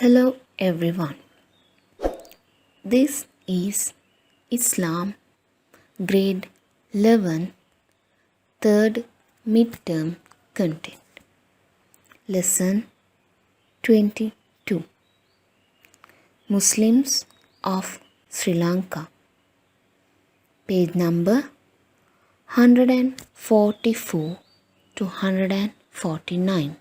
Hello everyone. This is Islam Grade 11 Third Midterm Content. Lesson 22. Muslims of Sri Lanka. Page number 144 to 149.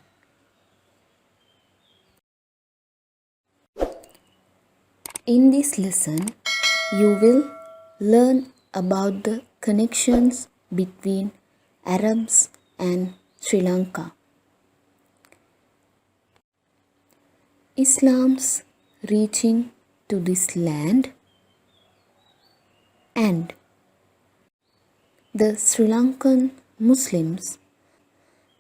In this lesson, you will learn about the connections between Arabs and Sri Lanka. Islam's reaching to this land and the Sri Lankan Muslims'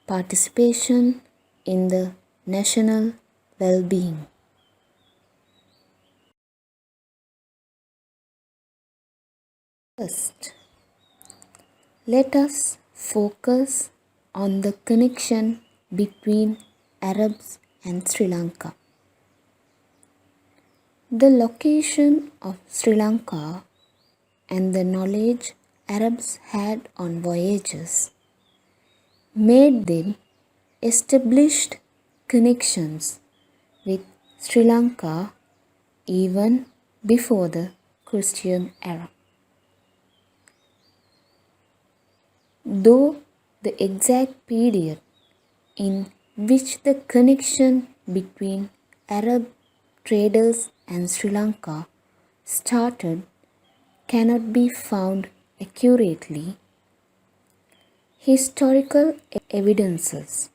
participation in the national well-being. First, let us focus on the connection between Arabs and Sri Lanka. The location of Sri Lanka and the knowledge Arabs had on voyages made them established connections with Sri Lanka even before the Christian era. Though the exact period in which the connection between Arab traders and Sri Lanka started cannot be found accurately, historical evidences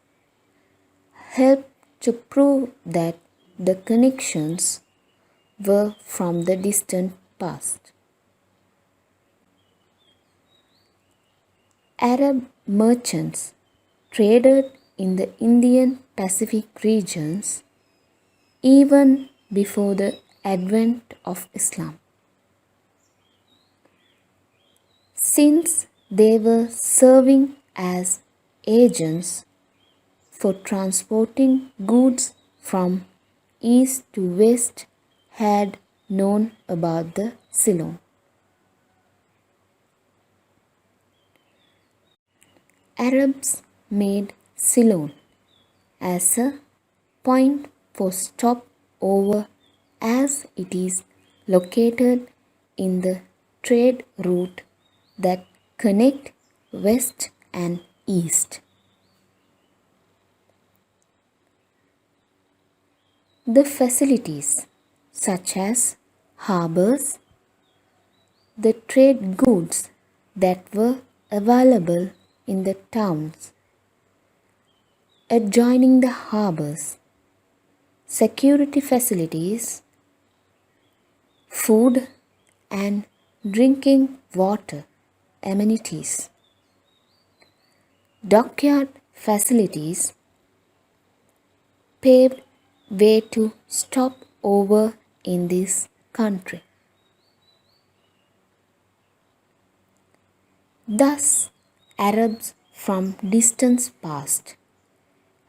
help to prove that the connections were from the distant past. Arab merchants traded in the Indian Pacific regions even before the advent of Islam. Since they were serving as agents for transporting goods from east to west, had known about the Ceylon. Arabs made Ceylon as a point for stopover as it is located in the trade route that connect west and east. The facilities such as harbors, the trade goods that were available in the towns adjoining the harbors, security facilities, food and drinking water amenities, dockyard facilities paved way to stop over in this country. Thus, Arabs from distant past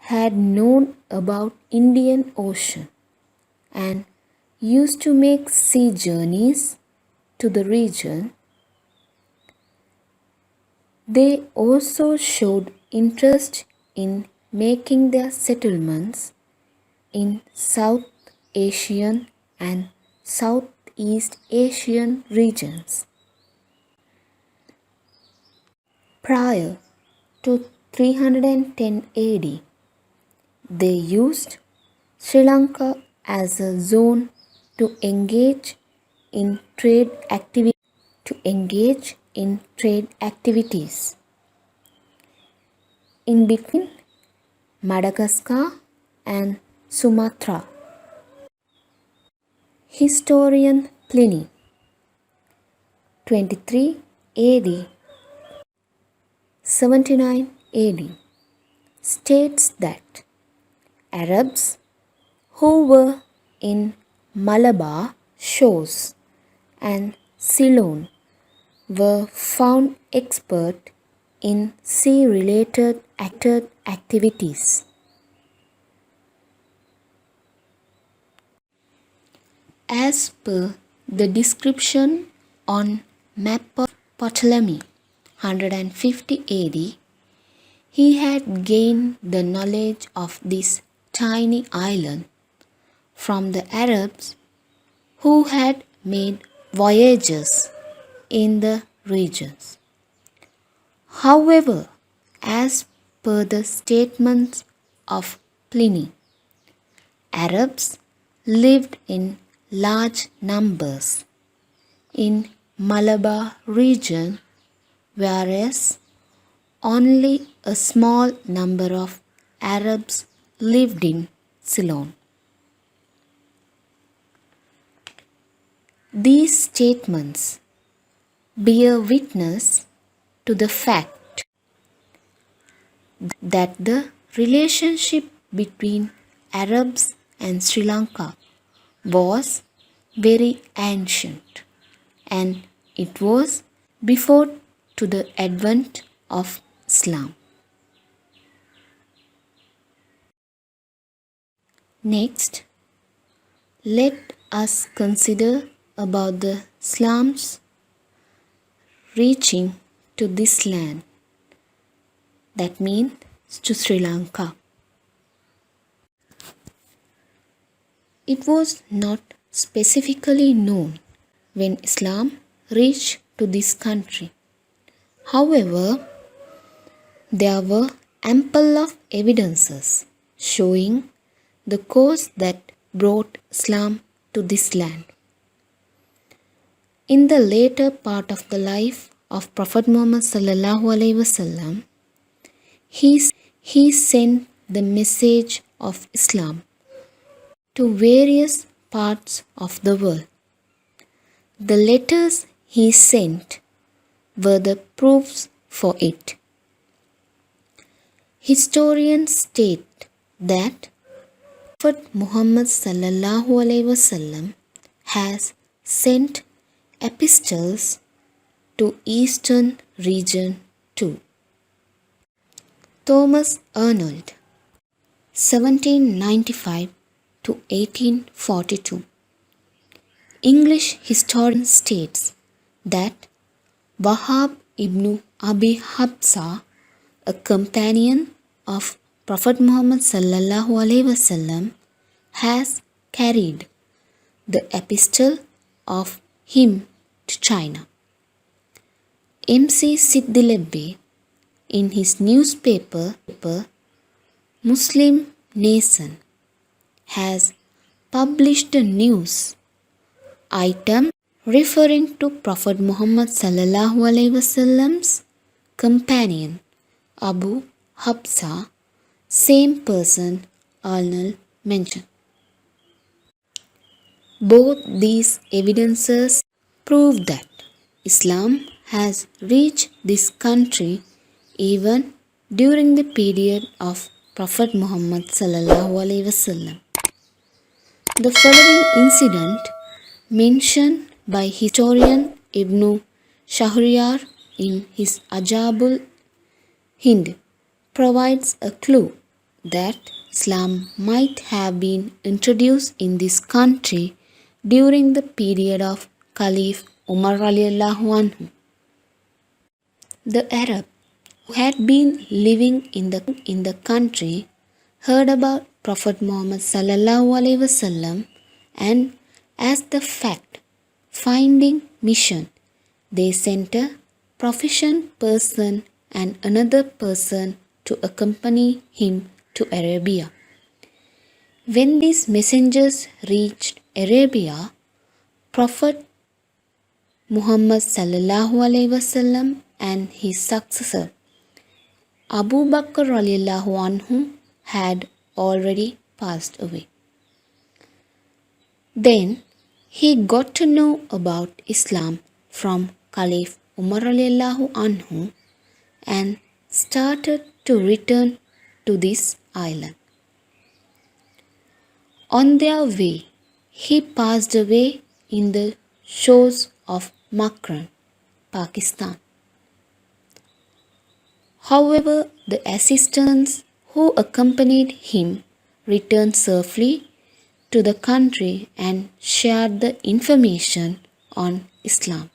had known about Indian Ocean and used to make sea journeys to the region. They also showed interest in making their settlements in South Asian and Southeast Asian regions. Prior to 310 AD, they used Sri Lanka as a zone to engage in trade activities in between Madagascar and Sumatra. Historian Pliny, 23 AD 79 AD, states that Arabs who were in Malabar shores and Ceylon were found expert in sea-related activities. As per the description on map of Ptolemy 150 AD, he had gained the knowledge of this tiny island from the Arabs who had made voyages in the regions. However, as per the statements of Pliny, Arabs lived in large numbers in Malabar region, whereas only a small number of Arabs lived in Ceylon. These statements bear witness to the fact that the relationship between Arabs and Sri Lanka was very ancient, and it was before to the advent of Islam. Next, let us consider about the Islam's reaching to this land, that means to Sri Lanka. It was not specifically known when Islam reached to this country. However, there were ample of evidences showing the course that brought Islam to this land. In the later part of the life of Prophet Muhammad sallallahu alaihi wasallam, he sent the message of Islam to various parts of the world. The letters he sent were the proofs for it. Historians state that Prophet Muhammad sallallahu alaihi wasallam has sent epistles to eastern region too. Thomas Arnold, 1795 to 1842. English historian states that Wahab ibn Abi Habsa, a companion of Prophet Muhammad sallallahu alaihi wasallam, has carried the epistle of him to China. M.C. Siddilebbe, in his newspaper Muslim Nation, has published a news item referring to Prophet Muhammad sallallahu alaihi wasallam's companion Abu Habsa, same person Arnold mentioned. Both these evidences prove that Islam has reached this country even during the period of Prophet Muhammad sallallahu alaihi wasallam. The following incident, mentioned by historian Ibn Shahriyar in his Ajabul Hind, provides a clue that Islam might have been introduced in this country during the period of Caliph Umar radiallahu anhu. The Arab who had been living in the country heard about Prophet Muhammad sallallahu alaihi wasallam, and as the fact-finding mission, they sent a proficient person and another person to accompany him to Arabia. When these messengers reached Arabia, Prophet Muhammad sallallahu alaihi wasallam and his successor Abu Bakr radiallahu anhu had already passed away. Then he got to know about Islam from Caliph Umar radiallahu anhu and started to return to this island. On their way, he passed away in the shores of Makran, Pakistan. However, the assistants who accompanied him returned safely to the country and shared the information on Islam.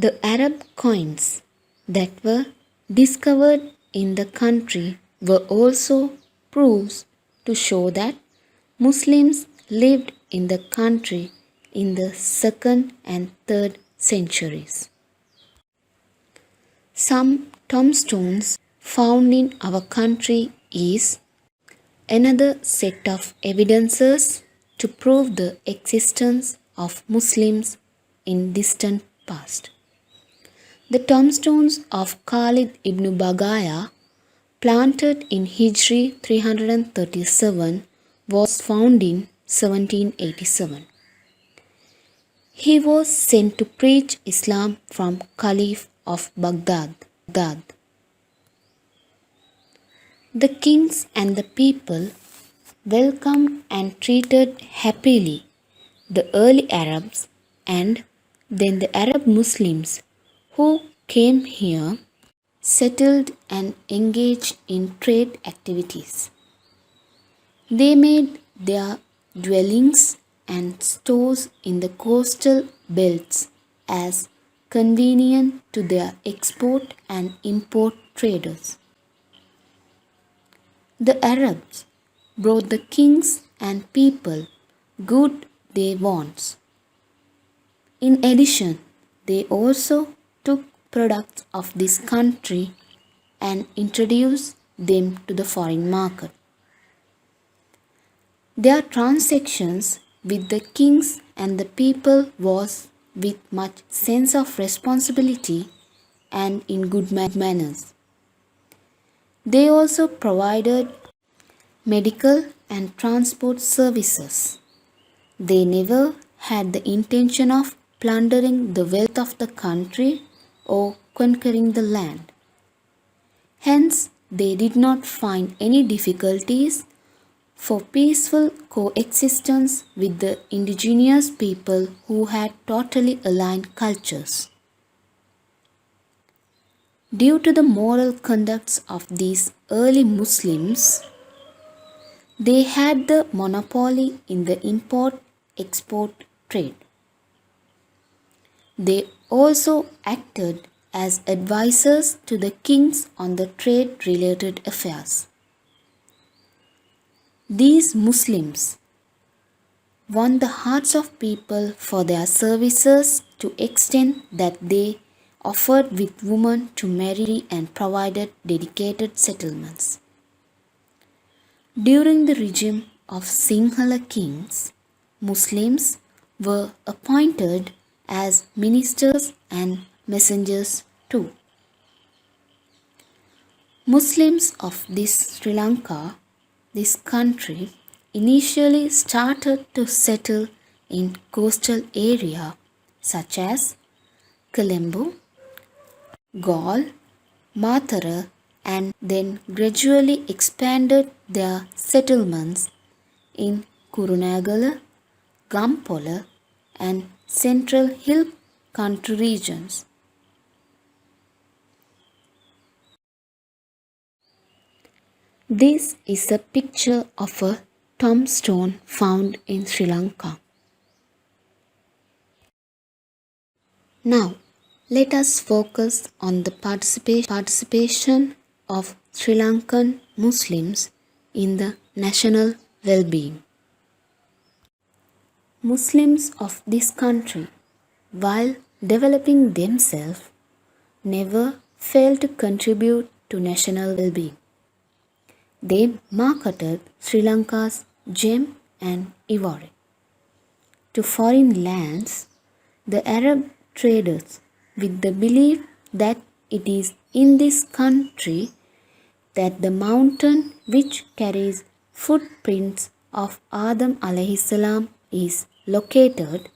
The Arab coins that were discovered in the country were also proofs to show that Muslims lived in the country in the 2nd and 3rd centuries. Some tombstones found in our country is another set of evidences to prove the existence of Muslims in distant past. The tombstones of Khalid ibn Bagaya, planted in Hijri 337, was found in 1787. He was sent to preach Islam from Caliph of Baghdad. The kings and the people welcomed and treated happily the early Arabs and then the Arab Muslims who came here, settled and engaged in trade activities. They made their dwellings and stores in the coastal belts as convenient to their export and import traders. The Arabs brought the kings and people good they wants. In addition, they also took products of this country and introduced them to the foreign market. Their transactions with the kings and the people was with much sense of responsibility and in good manners. They also provided medical and transport services. They never had the intention of plundering the wealth of the country or conquering the land. Hence, they did not find any difficulties for peaceful coexistence with the indigenous people who had totally aligned cultures. Due to the moral conducts of these early Muslims, they had the monopoly in the import-export trade. They also acted as advisors to the kings on the trade-related affairs. These Muslims won the hearts of people for their services to extent that they offered with women to marry and provided dedicated settlements. During the regime of Sinhala kings, Muslims were appointed as ministers and messengers too. Muslims of Sri Lanka, this country, initially started to settle in coastal area such as Colombo, Galle, Matara, and then gradually expanded their settlements in Kurunegala, Gampola, and central hill country regions. This is a picture of a tombstone found in Sri Lanka. Now, let us focus on the participation of Sri Lankan Muslims in the national well-being. Muslims of this country, while developing themselves, never failed to contribute to national well-being. They marketed Sri Lanka's gem and ivory to foreign lands, the Arab traders, with the belief that it is in this country that the mountain which carries footprints of Adam alayhi salam is located,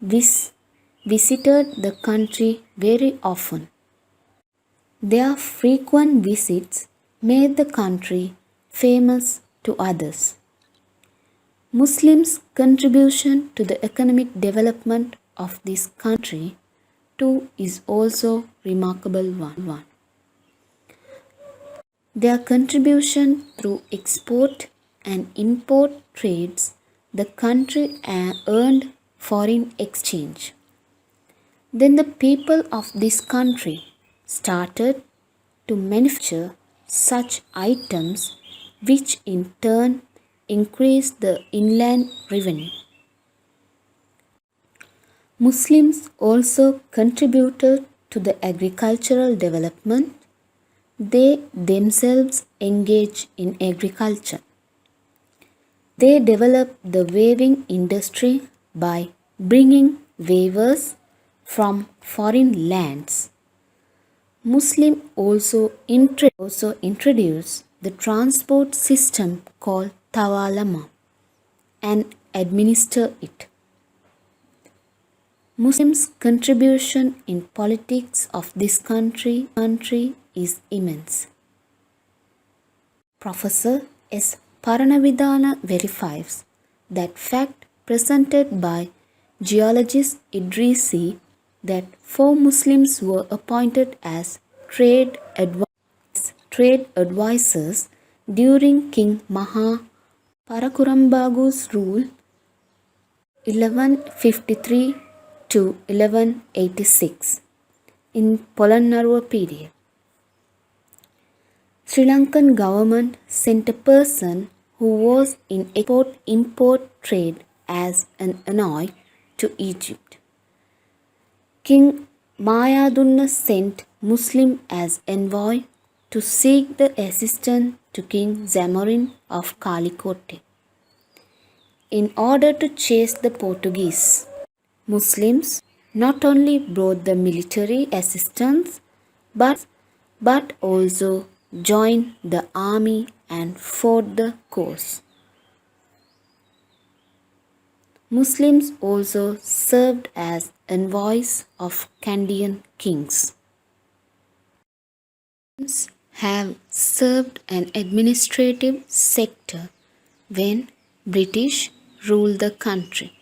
visited the country very often. Their frequent visits made the country famous to others. Muslims' contribution to the economic development of this country too is also remarkable one. Their contribution through export and import trades the country earned foreign exchange. Then the people of this country started to manufacture such items which in turn increased the inland revenue. Muslims also contributed to the agricultural development. They themselves engage in agriculture. They developed the weaving industry by bringing weavers from foreign lands. Muslims also introduced the transport system called Tawalama and administer it. Muslims' contribution in politics of this country is immense. Professor S. Paranavidana verifies that fact presented by geologist Idrisi that 4 Muslims were appointed as trade advisors during King Maha Parakurambagu's rule 1153 to 1186 in Polonnaruwa period. Sri Lankan government sent a person who was in export-import trade as an envoy to Egypt. King Mayadunna sent Muslim as envoy to seek the assistance to King Zamorin of Kalikote in order to chase the Portuguese. Muslims not only brought the military assistance but also joined the army and fought the cause. Muslims also served as envoys of Kandyan kings. Muslims have served an administrative sector when British ruled the country.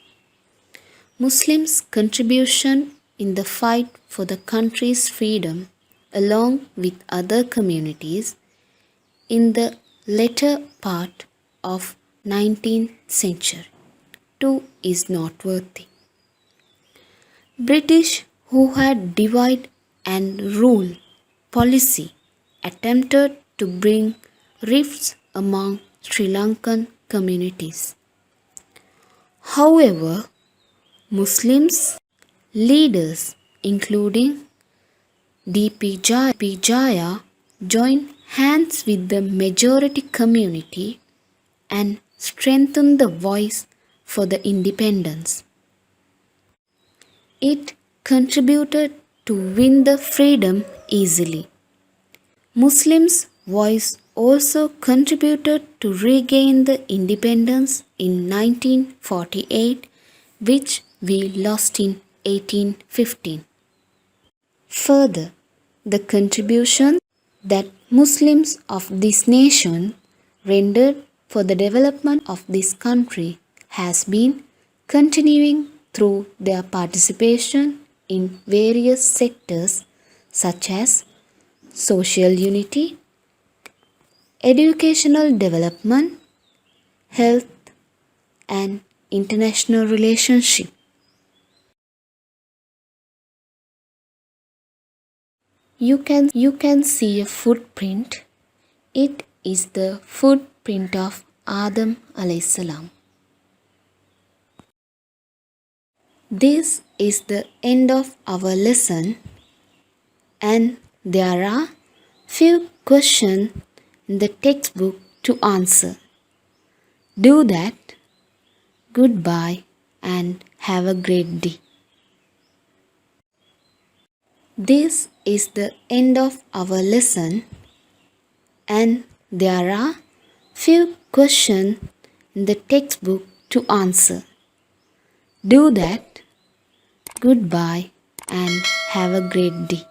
Muslims' contribution in the fight for the country's freedom, along with other communities, in the latter part of 19th century, too is noteworthy. British, who had divide and rule policy, attempted to bring rifts among Sri Lankan communities. However, Muslims leaders including D.P. Jaya joined hands with the majority community and strengthened the voice for the independence. It contributed to win the freedom easily. Muslims' voice also contributed to regain the independence in 1948, which we lost in 1815. Further, the contribution that Muslims of this nation rendered for the development of this country has been continuing through their participation in various sectors such as social unity, educational development, health, and international relationship. You can see a footprint. It is the footprint of Adam alayhi salam. This is the end of our lesson, and there are few questions in the textbook to answer. Do that. Goodbye and have a great day. This is the end of our lesson, and there are few questions in the textbook to answer. Do that. Goodbye and have a great day.